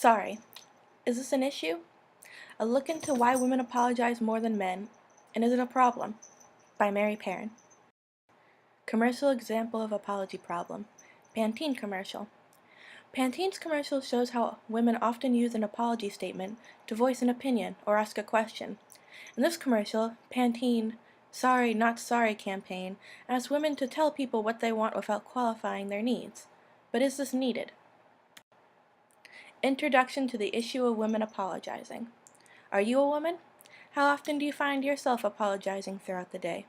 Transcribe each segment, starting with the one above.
Sorry, is this an issue? A look into why women apologize more than men, and is it a problem? By Mary Perrin. Commercial example of apology problem. Pantene commercial. Pantene's commercial shows how women often use an apology statement to voice an opinion or ask a question. In this commercial, Pantene Sorry Not Sorry campaign asks women to tell people what they want without qualifying their needs. But is this needed? Introduction to the issue of women apologizing. Are you a woman? How often do you find yourself apologizing throughout the day?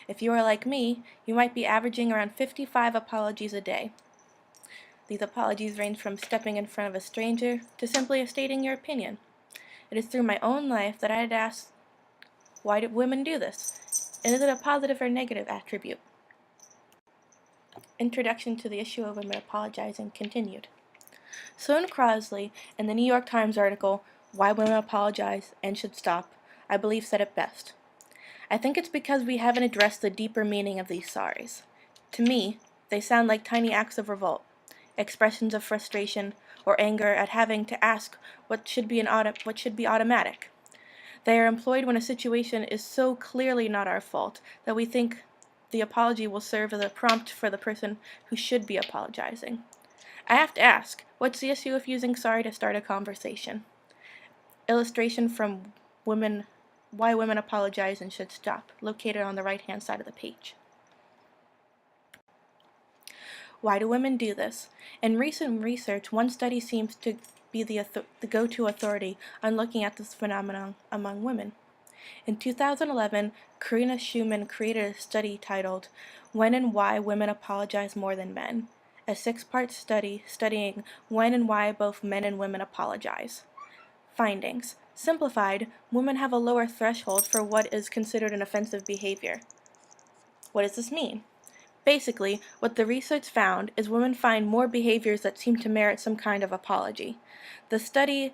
If you are like me, you might be averaging around 55 apologies a day. These apologies range from stepping in front of a stranger to simply stating your opinion. It is through my own life that I had asked, why do women do this? And is it a positive or negative attribute? Introduction to the issue of women apologizing continued. Sloane Crosley, in the New York Times article, Why Women Apologize and Should Stop, I believe said it best. I think it's because we haven't addressed the deeper meaning of these sorries. To me, they sound like tiny acts of revolt, expressions of frustration or anger at having to ask what should be automatic. They are employed when a situation is so clearly not our fault that we think the apology will serve as a prompt for the person who should be apologizing. I have to ask, what's the issue with using sorry to start a conversation? Illustration from Why Women Apologize and Should Stop, located on the right-hand side of the page. Why do women do this? In recent research, one study seems to be the go-to authority on looking at this phenomenon among women. In 2011, Karina Schumann created a study titled When and Why Women Apologize More Than Men, a 6-part study studying when and why both men and women apologize. Findings. Simplified, women have a lower threshold for what is considered an offensive behavior. What does this mean? Basically, what the research found is women find more behaviors that seem to merit some kind of apology. The study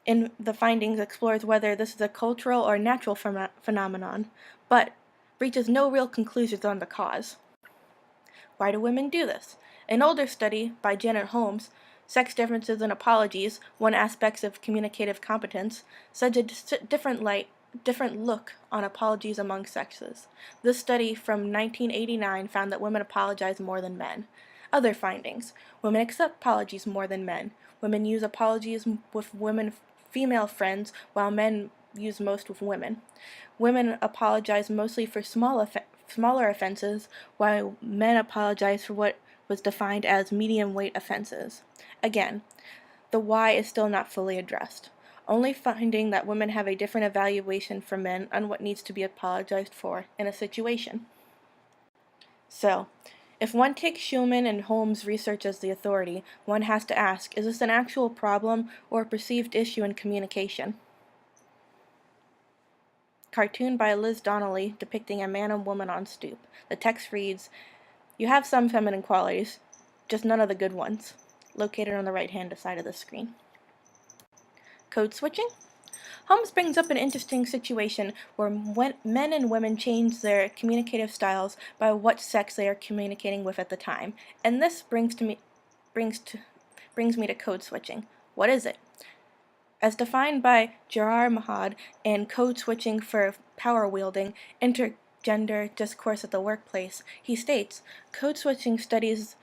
in the findings explores whether this is a cultural or natural phenomenon, but reaches no real conclusions on the cause. Why do women do this? An older study by Janet Holmes, Sex Differences in Apologies, One Aspects of Communicative Competence, said a different look on apologies among sexes. This study from 1989 found that women apologize more than men. Other findings. Women accept apologies more than men. Women use apologies with female friends, while men use most with women. Women apologize mostly for smaller offenses, while men apologize for what was defined as medium-weight offenses. Again, the why is still not fully addressed, only finding that women have a different evaluation from men on what needs to be apologized for in a situation. So, if one takes Schumann and Holmes' research as the authority, one has to ask, is this an actual problem or a perceived issue in communication? Cartoon by Liz Donnelly depicting a man and woman on stoop. The text reads, "You have some feminine qualities, just none of the good ones," located on the right-hand side of the screen. Code switching? Holmes brings up an interesting situation where men and women change their communicative styles by what sex they are communicating with at the time, and this brings me to code switching. What is it? As defined by Gerard Mahad in Code Switching for Power Wielding, Intergender Discourse at the Workplace, he states, code switching studies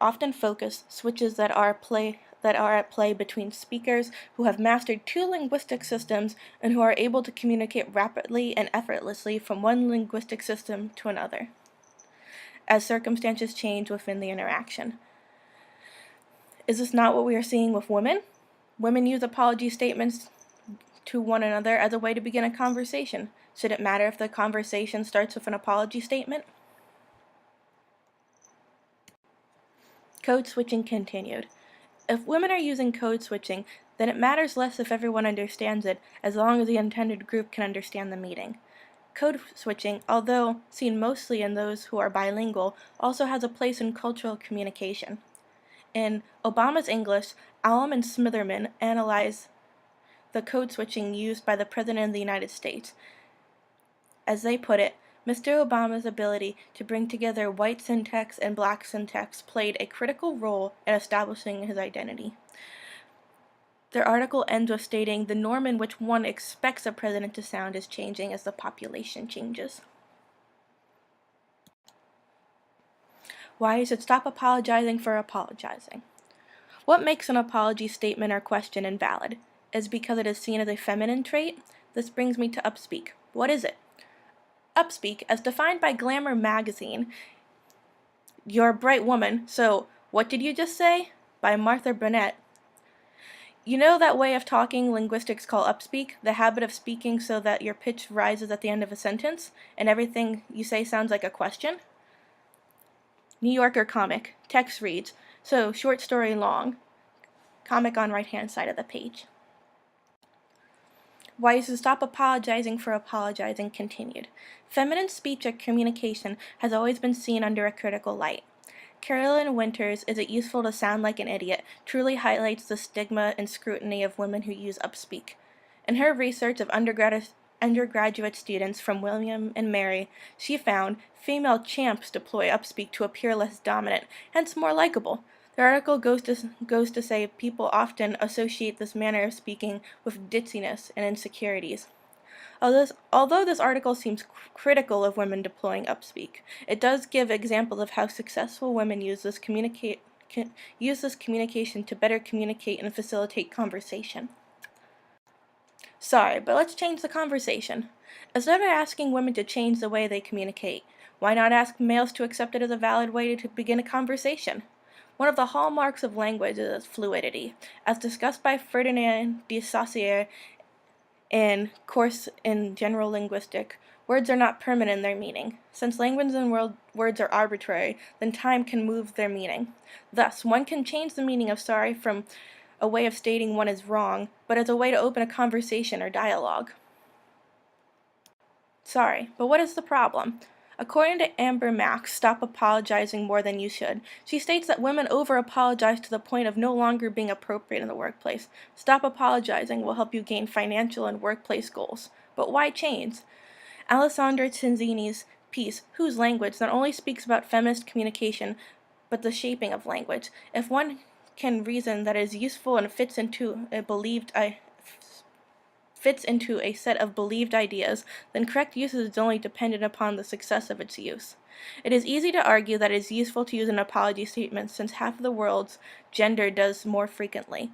often focus switches that are at play between speakers who have mastered 2 linguistic systems and who are able to communicate rapidly and effortlessly from one linguistic system to another, as circumstances change within the interaction. Is this not what we are seeing with women? Women use apology statements to one another as a way to begin a conversation. Should it matter if the conversation starts with an apology statement? Code switching continued. If women are using code switching, then it matters less if everyone understands it, as long as the intended group can understand the meaning. Code switching, although seen mostly in those who are bilingual, also has a place in cultural communication. In Obama's English, Allam and Smitherman analyze the code switching used by the President of the United States. As they put it, Mr. Obama's ability to bring together white syntax and black syntax played a critical role in establishing his identity. Their article ends with stating the norm in which one expects a president to sound is changing as the population changes. Why you should stop apologizing for apologizing. What makes an apology statement or question invalid? Is because it is seen as a feminine trait? This brings me to upspeak. What is it? Upspeak, as defined by Glamour magazine, "You're a bright woman, so what did you just say?" by Martha Burnett. You know that way of talking linguistics call upspeak, the habit of speaking so that your pitch rises at the end of a sentence and everything you say sounds like a question? New Yorker comic. Text reads, so short story long. Comic on right hand side of the page. Why you should stop apologizing for apologizing continued. Feminine speech or communication has always been seen under a critical light. Carolyn Winters' "Is It Useful to Sound Like an Idiot?" truly highlights the stigma and scrutiny of women who use upspeak. In her research of undergraduate students from William and Mary, she found female champs deploy upspeak to appear less dominant, hence more likable. The article goes to say people often associate this manner of speaking with ditziness and insecurities. Although this article seems critical of women deploying upspeak, it does give examples of how successful women use this communication to better communicate and facilitate conversation. Sorry, but let's change the conversation. Instead of asking women to change the way they communicate, why not ask males to accept it as a valid way to begin a conversation? One of the hallmarks of language is fluidity, as discussed by Ferdinand de Saussure in Course in General Linguistics. Words are not permanent in their meaning. Since language and words are arbitrary, then time can move their meaning. Thus, one can change the meaning of sorry from a way of stating one is wrong, but as a way to open a conversation or dialogue. Sorry, but what is the problem? According to Amber Max, Stop Apologizing More Than You Should, she states that women over-apologize to the point of no longer being appropriate in the workplace. Stop apologizing will help you gain financial and workplace goals. But why change? Alessandra Cinzini's piece, Whose Language, not only speaks about feminist communication, but the shaping of language. If one can reason that it is useful and fits into a set of believed ideas, then correct usage is only dependent upon the success of its use. It is easy to argue that it is useful to use an apology statement since half of the world's gender does more frequently.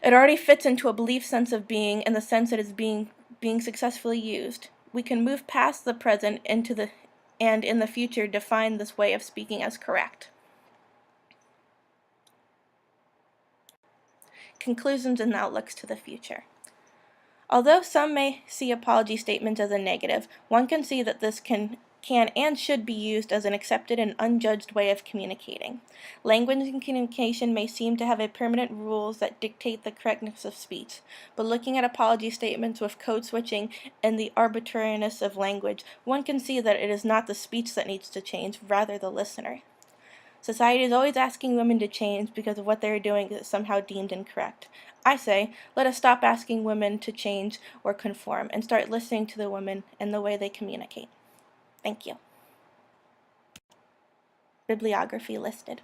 It already fits into a belief sense of being in the sense it is being successfully used. We can move past the present and in the future define this way of speaking as correct. Conclusions and outlooks to the future. Although some may see apology statements as a negative, one can see that this can and should be used as an accepted and unjudged way of communicating. Language and communication may seem to have a permanent rules that dictate the correctness of speech, but looking at apology statements with code switching and the arbitrariness of language, one can see that it is not the speech that needs to change, rather the listener. Society is always asking women to change because of what they are doing is somehow deemed incorrect. I say, let us stop asking women to change or conform and start listening to the women and the way they communicate. Thank you. Bibliography listed.